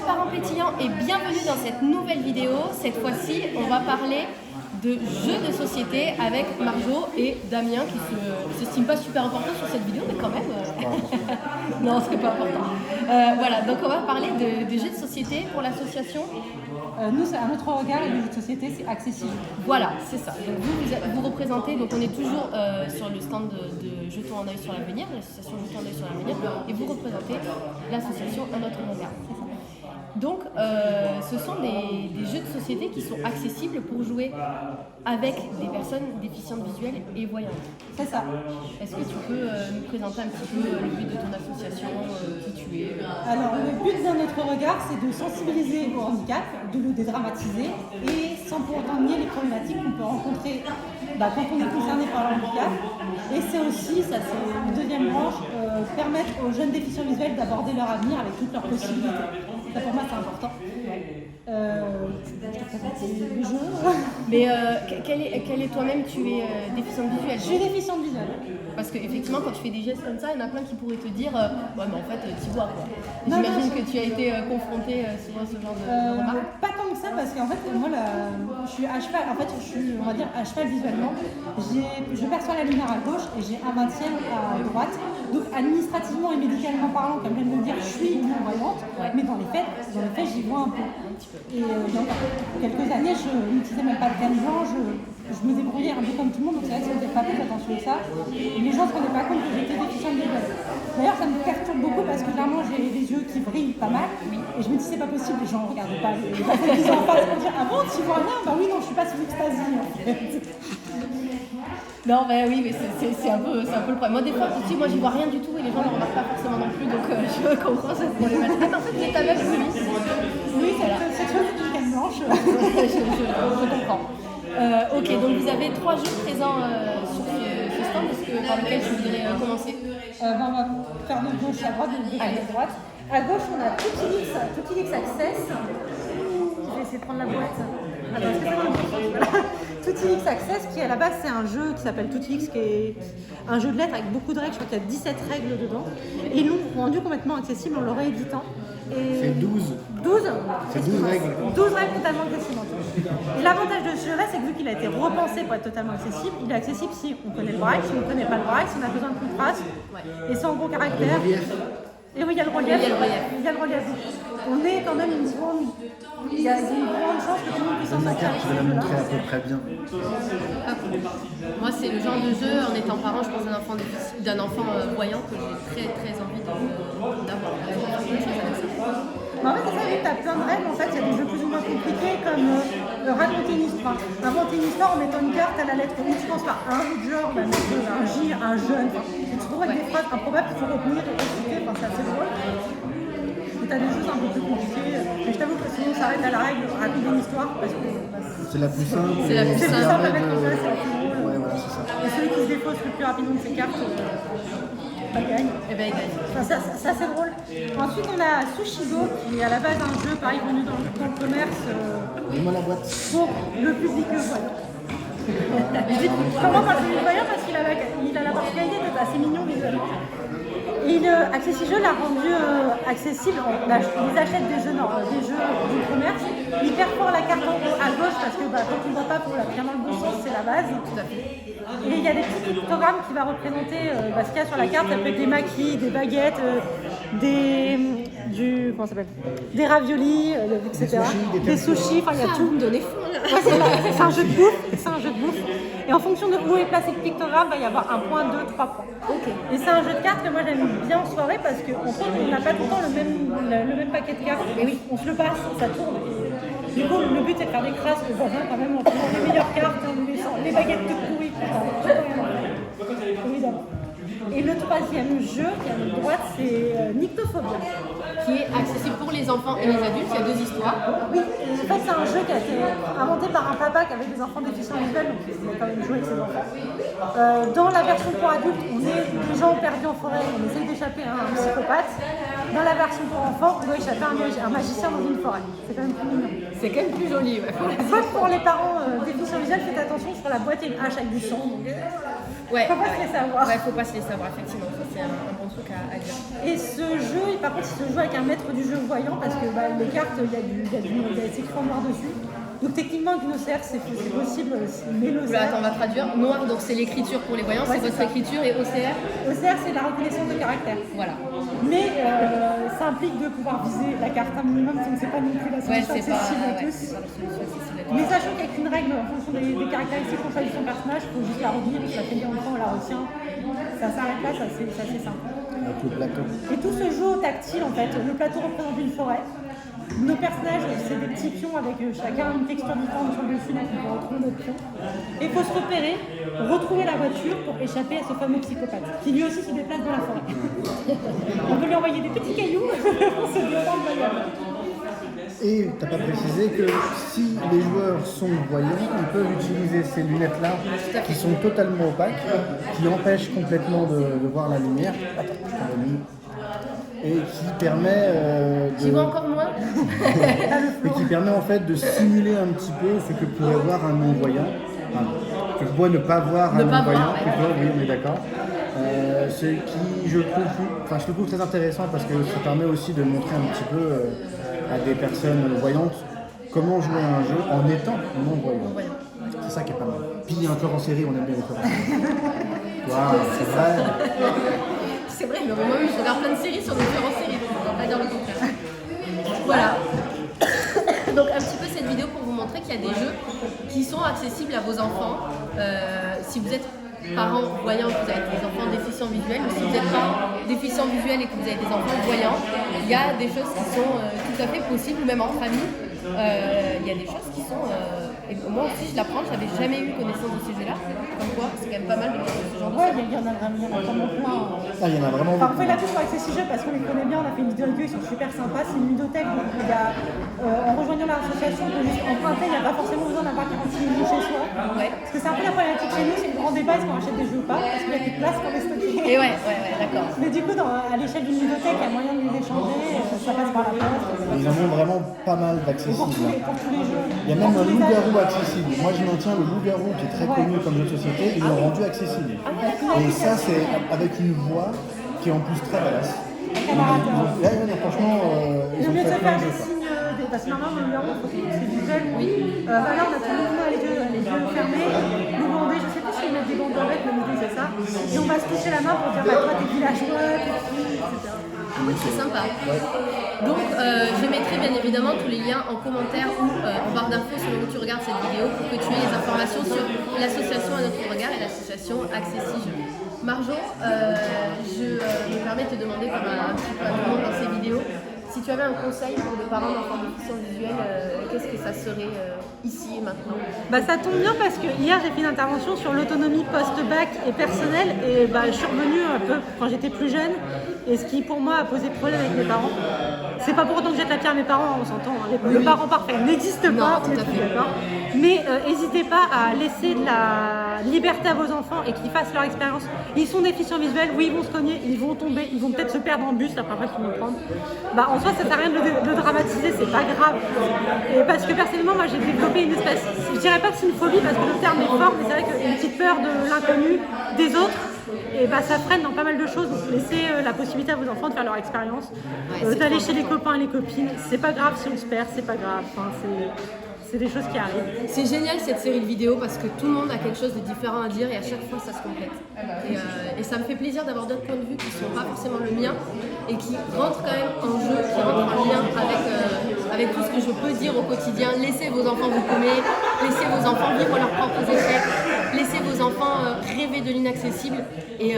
parents pétillants et bienvenue dans cette nouvelle vidéo. Cette fois-ci, on va parler de jeux de société avec Marjo et Damien qui ne s'estiment pas super importants sur cette vidéo, mais quand même. Non, c'est pas important. Voilà, donc on va parler des jeux de société pour l'association. Nous, c'est à notre regard, les jeux de société, c'est accessible. Voilà, c'est ça. Donc vous représentez, donc on est toujours sur le stand de Jetons un œil sur l'avenir, l'association Jetons un œil sur l'avenir, et vous représentez l'association À notre regard. Donc, ce sont des jeux de société qui sont accessibles pour jouer avec des personnes déficientes visuelles et voyantes. C'est ça. Est-ce que tu peux nous présenter un petit peu le but de ton association, qui tu es Alors, le but d'un autre regard, c'est de sensibiliser au handicap, de le dédramatiser et sans pour autant nier les problématiques qu'on peut rencontrer quand on est concerné par le handicap. Et c'est aussi, ça c'est une deuxième branche, permettre aux jeunes déficients visuels d'aborder leur avenir avec toutes leurs possibilités. Ça pour moi c'est important. Je te présente les jeux. Mais quel est toi-même, tu es déficiente visuelle? Je suis déficiente visuelle. Parce qu'effectivement, quand tu fais des gestes comme ça, il y en a plein qui pourraient te dire ouais, mais en fait, tu vois quoi. J'imagine que tu as été confrontée souvent à ce genre de remarques. Pas tant que ça, parce qu'en fait, moi, je suis à cheval, en fait, je suis, on va dire, à cheval visuellement. Je perçois la lumière à gauche et j'ai un 20e à droite. Donc, administrativement et médicalement parlant, comme je viens de le dire, je suis non-voyante, mais dans les faits, j'y vois un peu. Et donc, quelques années, je n'utilisais même pas de canne blanche. Je me débrouillais un peu comme tout le monde, donc c'est vrai que ça ne faisait pas plus attention à ça. Et les gens ne se rendaient pas compte que j'étais déficiente visuelle. D'ailleurs, ça me perturbe beaucoup parce que clairement, j'ai les yeux qui brillent pas mal. Et je me dis, c'est pas possible, les gens ne regardent pas. Les personnes qui sont en face vont dire, ah bon, tu vois rien? Bah oui, non, je suis pas sous extasie en fait. Non, mais oui, mais c'est un peu le problème. Moi, des fois, aussi, moi, j'y vois rien du tout et les gens ne remarquent pas forcément non plus, donc je comprends cette problématique. En fait, c'est ta même chemise. Oui, cette chose est une canne blanche. je comprends. Ok, donc vous avez 3 jeux présents sur ce stand, par lequel tu voudrais commencer? On va faire de gauche à droite, de gauche à droite. À gauche, on a Tutilix Access. Je vais essayer de prendre la boîte. Attends, est-ce que c'est dans le bon sens? Tutilix Access, qui à la base c'est un jeu qui s'appelle Tutilix, qui est un jeu de lettres avec beaucoup de règles. Je crois qu'il y a 17 règles dedans. Et ils l'ont rendu complètement accessible en le rééditant. C'est 12. 12 C'est 12 règles. 12 règles totalement accessibles. Et l'avantage de ce jeu-là, c'est que vu qu'il a été repensé pour être totalement accessible, il est accessible si on connaît le braille, si on ne connaît pas le braille, si on a besoin de contraste, et sans gros caractères. Et oui, il y a le relief. Il y a le relief. On est quand même une grande. Il y a une grande chance que tout le monde puisse s'en sortir. Je vais la montrer à peu près bien. Moi, c'est le genre de jeu, en étant parent, je pense d'un enfant voyant que j'ai très envie d'avoir. En fait, c'est ça, vu que tu as plein de règles, en fait, il y a des jeux plus ou moins compliqués comme raconter une histoire. Inventer une histoire en mettant une carte à la lettre où tu penses par un genre, un J, un jeune. Et tu trouves avec des phrases improbables qu'il faut retenir et expliquer, c'est assez drôle. Et tu as des choses un peu plus compliquées. Mais je t'avoue que sinon, on s'arrête à la règle, raconter une histoire parce que. C'est la plus simple. C'est la plus simple à mettre en place, c'est la plus drôle. Ouais, voilà, c'est ça. Et celui qui se dépose le plus rapidement de ses cartes, gagne. Eh ben, il gagne. Ça c'est drôle. Ensuite on a Sushigo qui est à la base un jeu pareil venu dans le commerce Donne-moi la boîte. pour le public voyant. Comment quand je dis voyant parce qu'il a la particularité d'être assez mignon visuellement. Et Accessi Jeux l'a rendu accessible. Ils achètent des jeux du commerce. Ils perforent la carte en haut à gauche parce que quand on ne voit pas pour la bien dans le bon sens, c'est la base. Tout à fait. Et il y a des petits pictogrammes qui va représenter ce qu'il y a sur la carte. Ça peut être des maquis, des baguettes, des raviolis, etc. Des sushis, enfin il y a tout. Ouais, c'est un jeu de bouffe. Et en fonction de où est placé le pictogramme, il va y avoir 1 point, 2, 3 points. Okay. Et c'est un jeu de cartes que moi j'aime bien en soirée parce qu'en fait on n'a pas tout le temps le même paquet de cartes. Et oui, on se le passe, ça tourne. Du coup, le but c'est de faire des crasses aux voisins quand même en prenant les meilleures cartes, les baguettes toutes pourries. Évidemment. Et le troisième jeu qui est à notre droite, c'est Nyctophobia. Qui est accessible pour les enfants et les adultes. Il y a 2 histoires. Oui, en fait c'est un jeu qui a été inventé par un papa qui avait des enfants déficients visuels, donc il a quand même joué avec ses enfants. Dans la version pour adultes, on est des gens perdus en forêt, on essaye d'échapper à un psychopathe. Dans la version pour enfants, on doit échapper à un magicien dans une forêt. C'est quand même plus mignon. C'est quand même plus joli. Ouais. Sauf pour les parents déficients visuels, faites attention, sur la boîte il y a une hache avec du sang. Ouais, faut pas se laisser avoir. Ouais, faut pas se laisser avoir, effectivement. c'est un bon truc à dire. Et ce jeu, par contre, il se joue avec un maître du jeu voyant parce que les cartes, il y a écrit en noir dessus. Donc techniquement, avec une OCR, c'est possible, mais l'OCR... Attends, on va traduire. Noir, donc c'est l'écriture pour les voyants, c'est votre écriture, et OCR? OCR, c'est la reconnaissance de caractère. Voilà. Mais ça implique de pouvoir viser la carte un minimum, donc c'est pas non plus la solution accessible à tous. Mais sachant qu'avec une règle, en fonction des caractéristiques qu'on choisit son personnage, il faut juste la retenir, ça fait bien longtemps, on la retient. Ça s'arrête là, ça c'est assez simple. Avec le plateau. Et tout se joue au tactile en fait. Le plateau représente une forêt. Nos personnages, c'est des petits pions avec chacun une texture différente sur le dessus, donc on peut retrouver notre pion. Et il faut se repérer, retrouver la voiture pour échapper à ce fameux psychopathe, qui lui aussi se déplace dans la forêt. On peut lui envoyer des petits cailloux pour se détendre le voyage. Et t'as pas précisé que si les joueurs sont voyants, ils peuvent utiliser ces lunettes-là qui sont totalement opaques, qui empêchent complètement de voir la lumière. Attends, je t'en donne une. Et qui permet Tu vois encore moins? et qui permet en fait de simuler un petit peu ce que pourrait voir un non-voyant. Enfin, que pourrait ne pas voir un non-voyant, plutôt, oui, on est d'accord. Ce qui, je le trouve très intéressant parce que ça permet aussi de montrer un petit peu à des personnes voyantes comment jouer à un jeu en étant non-voyant. C'est ça qui est pas mal. Puis il y a un tueur en série, on aime bien les tueurs en série. Waouh, c'est vrai. C'est vrai, mais moi-même je regarde plein de séries sur des différentes séries, donc on va pas dire le contraire. Voilà. Donc un petit peu cette vidéo pour vous montrer qu'il y a des jeux qui sont accessibles à vos enfants. Si vous êtes parents voyants et que vous avez des enfants déficients visuels, ou si vous êtes parents déficients visuels et que vous avez des enfants voyants, il y a des choses qui sont tout à fait possibles, même en famille. Il y a des choses qui sont... et moi aussi je l'apprends, j'avais jamais eu connaissance de ces jeux-là. Comme quoi, c'est quand même pas mal de faire ce genre de Ouais, choses. il y en a vraiment plein. Ah, il y en a vraiment Enfin, beaucoup. on fait la touche avec ces 6 jeux parce qu'on les connaît bien, on a fait une vidéo avec eux, ils sont super sympas. C'est une ludothèque, donc il y a, en rejoignant l'association, on peut juste emprunter, il n'y a pas forcément besoin d'avoir 46 jeux chez soi. Ouais. Parce que c'est un peu la problématique chez nous, c'est le grand débat, est-ce qu'on achète des jeux ou pas, parce qu'il n'y a plus de place pour les stocker. Et ouais, d'accord. Mais du coup, à l'échelle d'une ludothèque, il y a moyen de les échanger, ça passe par la poste. Ils en ont vraiment pas mal Pour d'accessibles. pour tous les jeux. Il y a même un loup-garou accessible. Moi, je maintiens le loup-garou qui est très connu comme jeu de société. Ils l'ont rendu accessible. Et ça, c'est avec une voix qui est en plus très badass. Franchement, ils Le ont mieux de fait se plein faire de des jeux. signes, parce que normalement, le numéro, c'est visuel. Oui. Là, on a tout le monde les yeux fermés, nous demander, je sais plus si ils mettent des bandes avec, mais l'idée c'est ça. Et on va se toucher la main pour dire, toi, t'es villageois, t'es qui, etc. Ah oui, c'est sympa. Donc, je mettrai bien évidemment tous les liens en commentaire ou en barre d'infos selon où tu regardes cette vidéo pour que tu aies les informations sur l'association À Notre Regard et l'association Accessi Jeux. Marjo, je me permets de te demander, comme un petit peu à tout le monde dans ces vidéos, si tu avais un conseil pour des parents d'enfants déficients visuels, qu'est-ce que ça serait ici et maintenant? Ça tombe bien parce que hier j'ai fait une intervention sur l'autonomie post-bac et personnelle et je suis revenue un peu quand j'étais plus jeune et ce qui pour moi a posé problème avec mes parents. C'est pas pour autant que jette la pierre à mes parents, on s'entend, hein. Le parent parfait n'existe pas, tout à fait. d'accord. Mais n'hésitez pas à laisser de la liberté à vos enfants et qu'ils fassent leur expérience. Ils sont déficients visuels, oui ils vont se cogner, ils vont tomber, ils vont peut-être se perdre en bus la première fois qu'ils vont le prendre. En soi ça sert à rien de le dramatiser, c'est pas grave. Et parce que personnellement moi j'ai développé une espèce, je dirais pas que c'est une phobie parce que le terme est fort, mais c'est vrai qu'une petite peur de l'inconnu, des autres. Et ça freine dans pas mal de choses, donc laissez la possibilité à vos enfants de faire leur expérience, d'aller chez les copains et les copines, c'est pas grave si on se perd, c'est pas grave, c'est des choses qui arrivent. C'est génial cette série de vidéos parce que tout le monde a quelque chose de différent à dire et à chaque fois ça se complète. Et ça me fait plaisir d'avoir d'autres points de vue qui ne sont pas forcément le mien et qui rentrent quand même en jeu, qui rentrent en lien avec tout ce que je peux dire au quotidien. Laissez vos enfants vous paumer, laissez vos enfants vivre leurs propres échecs, laissez vos enfants rêver de l'inaccessible et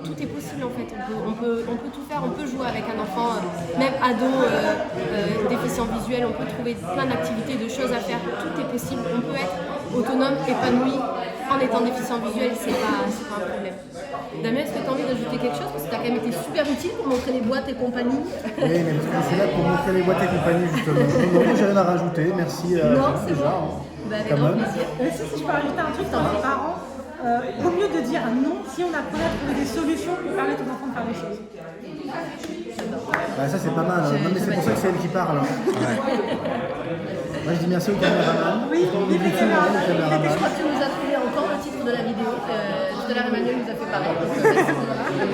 tout est possible en fait. On peut tout faire, on peut jouer avec un enfant, même ado, déficient visuel, on peut trouver plein d'activités, de choses à faire, tout est possible. On peut être autonome, épanoui en étant déficient visuel, c'est pas un problème. Damien, est-ce que tu as envie d'ajouter quelque chose? Parce que tu as quand même été super utile pour montrer les boîtes et compagnie. Oui, mais je suis là pour montrer les boîtes et compagnie justement. Non, j'ai rien à rajouter, merci. Non, c'est déjà. bon. Avec Quand grand même. plaisir. Si je peux rajouter un truc pour les parents, au mieux de dire non, si on apprenait à trouver des solutions pour permettre aux enfants de faire des choses. Ça c'est pas mal, hein. Non mais c'est pour ça que c'est elle qui parle. Hein. Moi je dis merci au caméraman. Oui, Il est fou, hein, le Je caméraman. crois que tu nous as trouvé encore le titre de la vidéo. Tout à l'heure, Emmanuel nous a fait pareil. Donc, merci.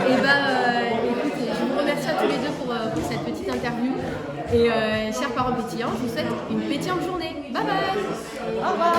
Et écoute, je vous remercie à tous les deux pour cette petite interview. Et chers parents pétillants, je vous souhaite une pétillante journée. Bye bye. Au revoir.